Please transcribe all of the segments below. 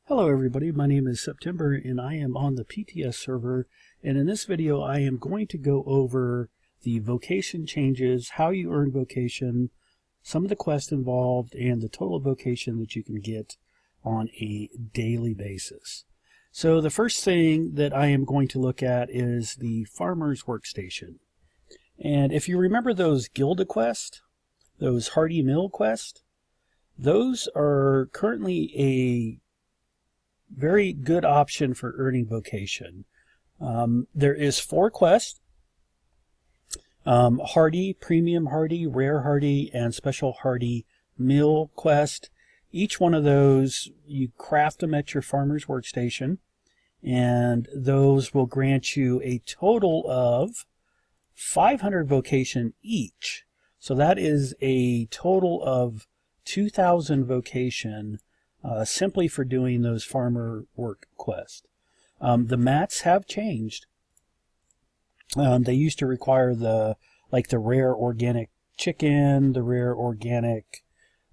Hello everybody, my name is September and I am on the PTS server, and in this video I am going to go over the vocation changes, how you earn vocation, some of the quests involved, and the total vocation that you can get on a daily basis. So the first thing that I am going to look at is the farmer's workstation. And if you remember those Gilda quests, those Hardy Mill quests, those are currently a very good option for earning vocation. There is 4 quests: Hardy, Premium Hardy, Rare Hardy, and Special Hardy Mill quest. Each one of those, you craft them at your farmer's workstation, and those will grant you a total of 500 vocation each. So that is a total of 2,000 vocation simply for doing those farmer work quests. The mats have changed. They used to require the rare organic chicken, the rare organic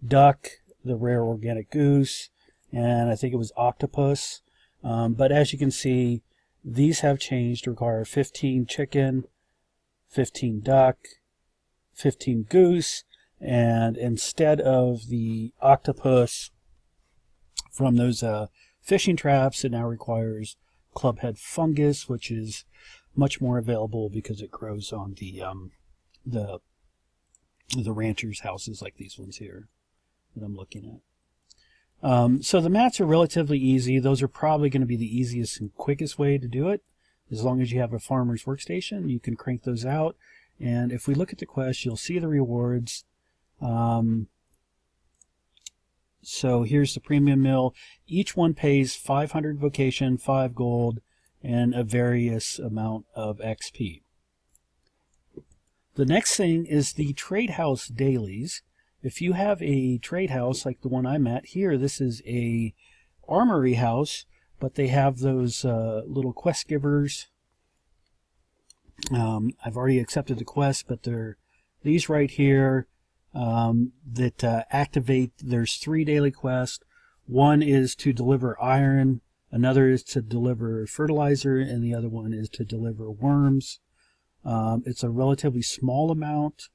duck, the rare organic goose, and I think it was octopus. But as you can see, these have changed to require 15 chicken, 15 duck, 15 goose, and instead of the octopus from those fishing traps, it now requires clubhead fungus, which is much more available because it grows on the ranchers' houses like these ones here that I'm looking at. So the mats are relatively easy. Those are probably going to be the easiest and quickest way to do it. As long as you have a farmer's workstation, you can crank those out. And if we look at the quest, you'll see the rewards. So here's the Premium Mill. Each one pays 500 vocation, 5 gold, and a various amount of XP. The next thing is the Trade House dailies. If you have a trade house like the one I'm at here, this is a armory house, but they have those little quest givers. I've already accepted the quest, but they're these right here. That activate. There's 3 daily quests. One is to deliver iron, another is to deliver fertilizer, and the other one is to deliver worms. It's a relatively small amount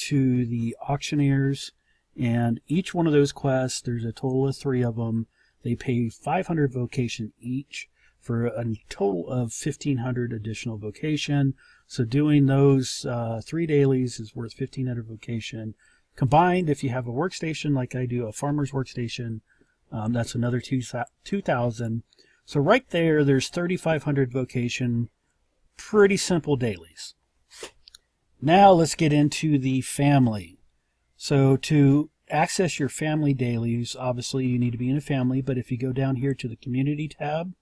to the auctioneers, and each one of those quests, there's a total of 3 of them. They pay 500 vocation each for a total of 1,500 additional vocation. So doing those 3 dailies is worth 1,500 vocation. Combined, if you have a workstation like I do, a farmer's workstation, that's another 2,000. So right there, there's 3,500 vocation. Pretty simple dailies. Now let's get into the family. So to access your family dailies, obviously you need to be in a family, but if you go down here to the community tab,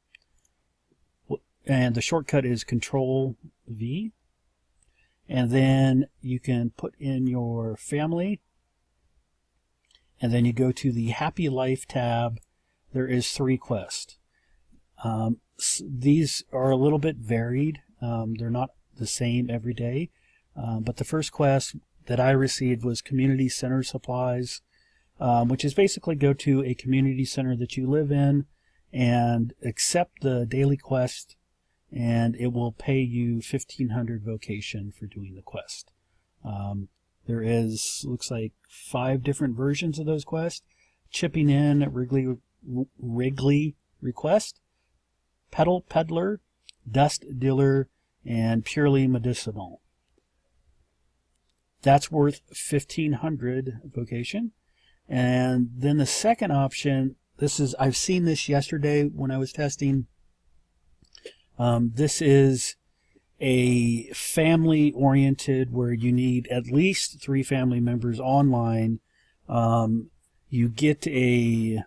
and the shortcut is Control V, and then you can put in your family, and then you go to the Happy Life tab. There is 3 quests. These are a little bit varied. They're not the same every day, but the first quest that I received was Community Center Supplies, which is basically go to a community center that you live in and accept the daily quest, and it will pay you 1,500 vocation for doing the quest. There is, looks like 5 different versions of those quests: Chipping In, Wrigley Request, Pedal Peddler, Dust Dealer, and Purely Medicinal. That's worth 1,500 vocation. And then the second option, I've seen this yesterday when I was testing. This is a family oriented where you need at least 3 family members online. You go to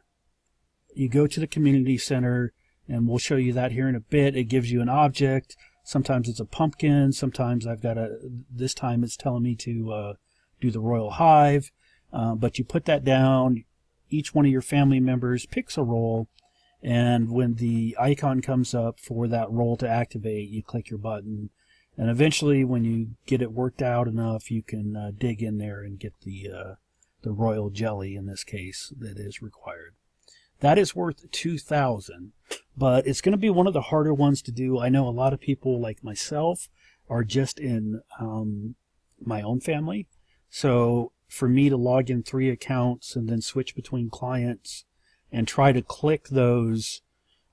the community center, and we'll show you that here in a bit. It gives you an object. Sometimes it's a pumpkin. Sometimes this time it's telling me to do the royal hive. But you put that down. Each one of your family members picks a role, and when the icon comes up for that role to activate, you click your button, and eventually when you get it worked out enough, you can dig in there and get the royal jelly, in this case, that is required. That is worth 2,000, but it's going to be one of the harder ones to do. I know a lot of people like myself are just in my own family. So for me to log in 3 accounts and then switch between clients and try to click those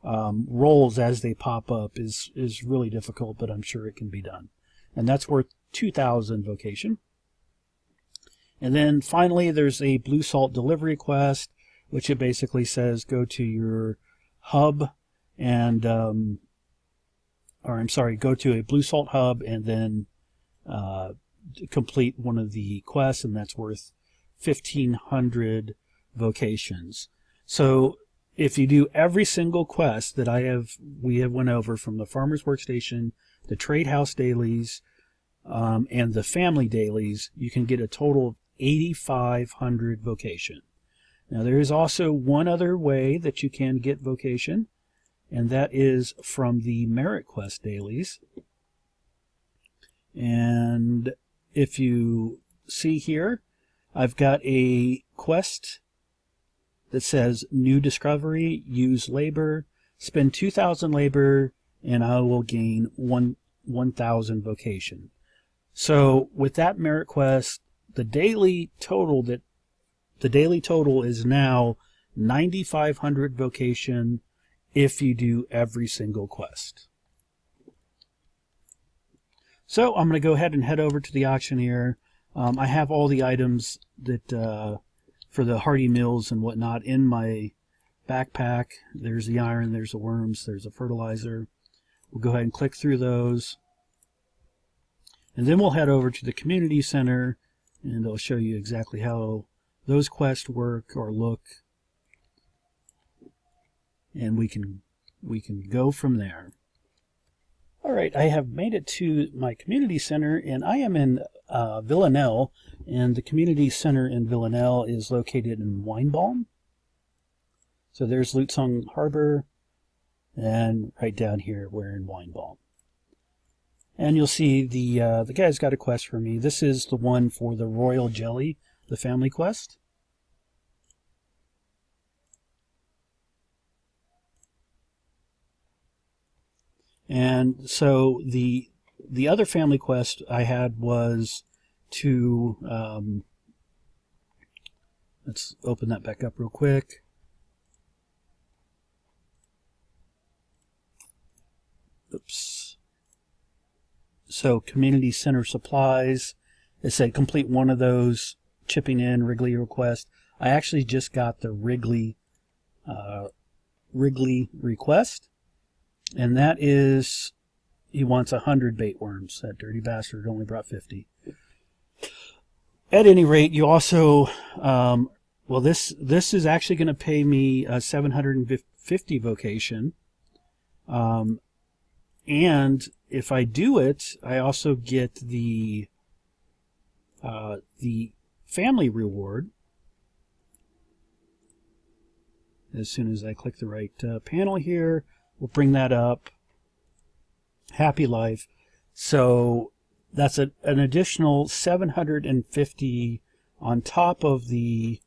roles as they pop up is really difficult, but I'm sure it can be done. And that's worth 2,000 vocation. And then finally, there's a Blue Salt delivery quest, which it basically says go to your hub and, go to a Blue Salt hub and then complete one of the quests, and that's worth 1,500 vocations. So if you do every single quest that we have went over, from the Farmer's Workstation, the Trade House dailies, and the Family dailies, you can get a total of 8,500 vocation. Now there is also one other way that you can get vocation, and that is from the Merit Quest dailies. And if you see here, I've got a quest that says new discovery, use labor, spend 2,000 labor, and I will gain 1,000 vocation. So with that merit quest, the daily total is now 9,500 vocation if you do every single quest. So I'm going to go ahead and head over to the auctioneer. I have all the items that for the hardy mills and whatnot in my backpack. There's the iron, there's the worms, there's the fertilizer. We'll go ahead and click through those. And then we'll head over to the community center, and I'll show you exactly how those quests work or look. And we can go from there. All right, I have made it to my community center, and I am in Villanelle, and the community center in Villanelle is located in Winebalm. So there's Lutzong Harbor, and right down here we're in Winebalm. And you'll see the guy's got a quest for me. This is the one for the Royal Jelly, the family quest. And so the other family quest I had was to let's open that back up real quick. Oops. So community center supplies. It said complete one of those chipping in Wrigley request. I actually just got the Wrigley request. And that is, he wants 100 bait worms. That dirty bastard only brought 50. At any rate, you also, well, this is actually going to pay me 750 vocation. And if I do it, I also get the family reward. As soon as I click the right panel here, we'll bring that up. Happy Life. So that's an additional 750 on top of the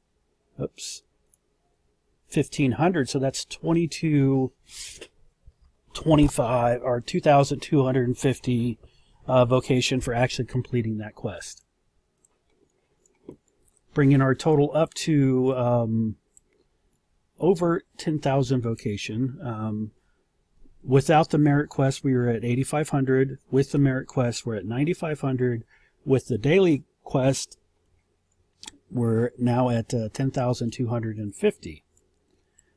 1,500. So that's 2,225 or 2,250 vocation for actually completing that quest. Bringing our total up to over 10,000 vocation. Without the merit quest, we were at 8,500. With the merit quest, we're at 9,500. With the daily quest, we're now at 10,250.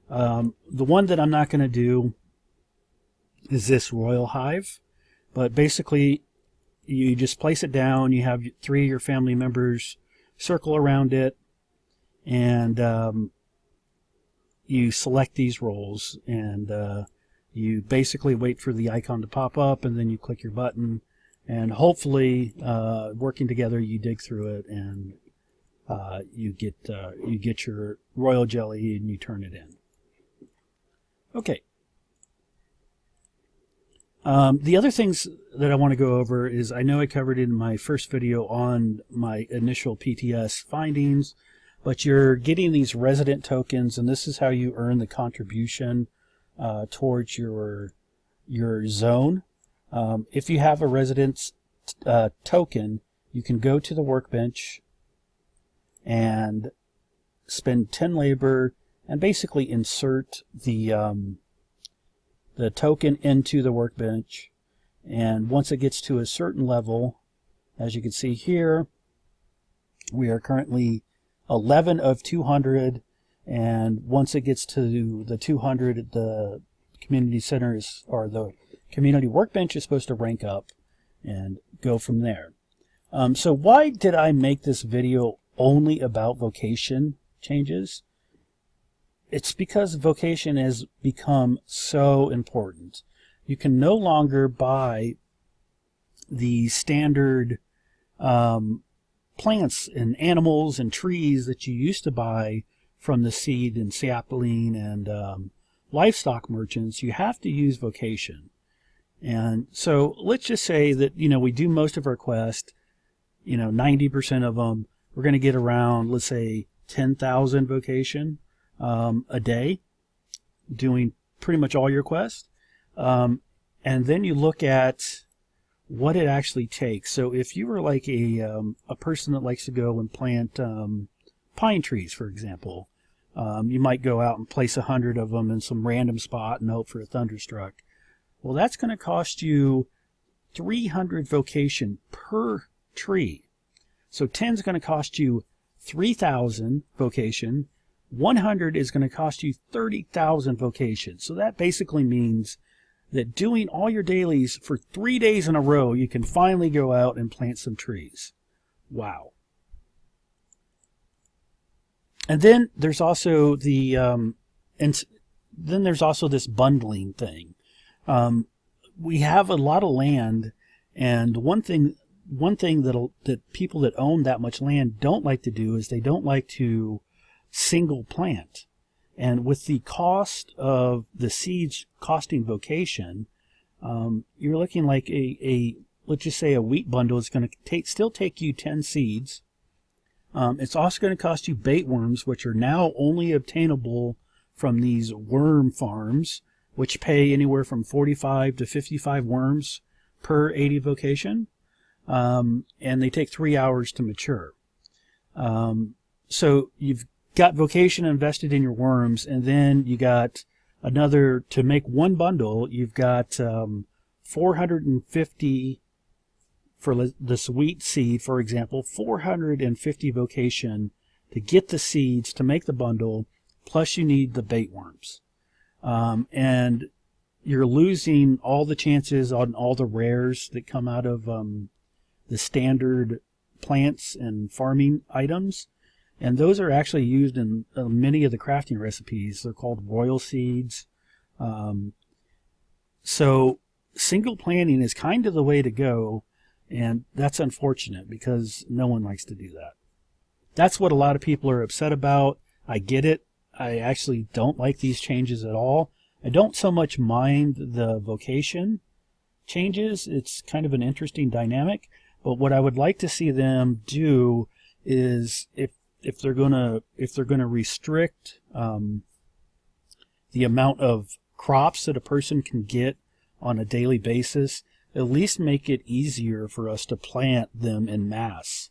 The one that I'm not going to do is this Royal Hive. But basically, you just place it down. You have 3 of your family members circle around it. And you select these roles. And you basically wait for the icon to pop up, and then you click your button, and hopefully, working together, you dig through it, and you get your royal jelly, and you turn it in. Okay. The other things that I want to go over is, I know I covered it in my first video on my initial PTS findings, but you're getting these resident tokens, and this is how you earn the contribution towards your zone. If you have a residence token, you can go to the workbench and spend 10 labor and basically insert the token into the workbench. And once it gets to a certain level, as you can see here, we are currently 11 of 200, and once it gets to the 200, the community centers or the community workbench is supposed to rank up and go from there. So why did I make this video only about vocation changes? It's because vocation has become so important. You can no longer buy the standard plants and animals and trees that you used to buy from the seed and sapling and livestock merchants. You have to use vocation. And so let's just say that, we do most of our quest, 90% of them, we're going to get around, let's say, 10,000 vocation a day, doing pretty much all your quests. And then you look at what it actually takes. So if you were like a person that likes to go and plant pine trees, for example, you might go out and place 100 of them in some random spot and hope for a Thunderstruck. Well, that's going to cost you 300 vocation per tree. So 10 is going to cost you 3,000 vocation. 100 is going to cost you 30,000 vocation. So that basically means that doing all your dailies for 3 days in a row, you can finally go out and plant some trees. Wow. And then there's also this bundling thing. We have a lot of land, and one thing that people that own that much land don't like to do is they don't like to single plant. And with the cost of the seeds costing vocation, you're looking like let's just say a wheat bundle is going to still take you 10 seeds. It's also going to cost you bait worms, which are now only obtainable from these worm farms, which pay anywhere from 45 to 55 worms per 80 vocation. And they take 3 hours to mature. So you've got vocation invested in your worms, and then you got another, to make one bundle, you've got 450 for this wheat seed, for example, 450 vocation to get the seeds to make the bundle, plus you need the bait worms. And you're losing all the chances on all the rares that come out of the standard plants and farming items. And those are actually used in many of the crafting recipes. They're called royal seeds. So single planting is kind of the way to go, and that's unfortunate because no one likes to do that. That's what a lot of people are upset about. I get it. I actually don't like these changes at all. I don't so much mind the vocation changes. It's kind of an interesting dynamic. But what I would like to see them do is if they're gonna restrict the amount of crops that a person can get on a daily basis, at least make it easier for us to plant them in mass.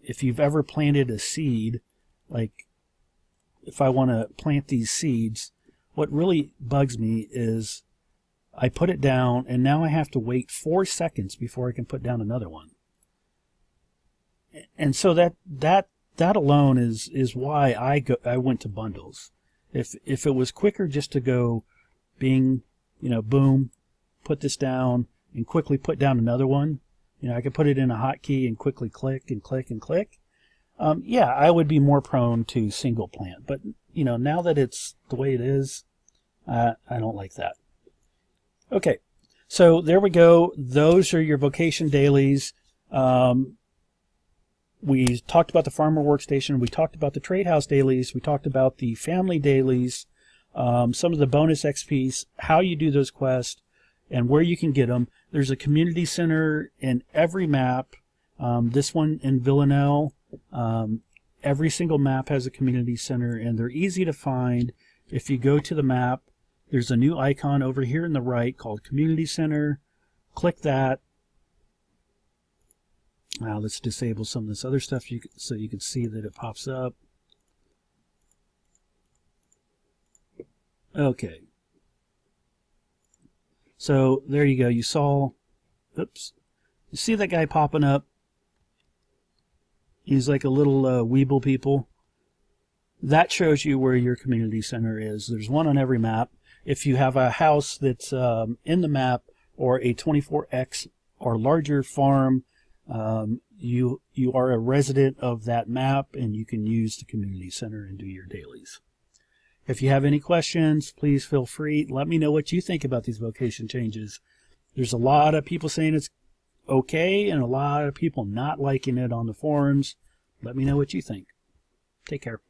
If you've ever planted a seed, like if I want to plant these seeds, what really bugs me is I put it down and now I have to wait 4 seconds before I can put down another one. And so that alone is why I went to bundles. If it was quicker just to go bing, boom, put this down and quickly put down another one, I could put it in a hotkey and quickly click and click and click. Yeah, I would be more prone to single plant. But, now that it's the way it is, I don't like that. Okay, so there we go. Those are your vocation dailies. We talked about the farmer workstation. We talked about the trade house dailies. We talked about the family dailies, some of the bonus XPs, how you do those quests, and where you can get them. There's a community center in every map. This one in Villanelle. Every single map has a community center, and they're easy to find. If you go to the map, there's a new icon over here in the right called Community Center. Click that. Now let's disable some of this other stuff so you can see that it pops up. Okay. So there you go. You saw, oops. You see that guy popping up? He's like a little Weeble people. That shows you where your community center is. There's one on every map. If you have a house that's in the map or a 24x or larger farm, you are a resident of that map, and you can use the community center and do your dailies. If you have any questions, please feel free. Let me know what you think about these vocation changes. There's a lot of people saying it's okay and a lot of people not liking it on the forums. Let me know what you think. Take care.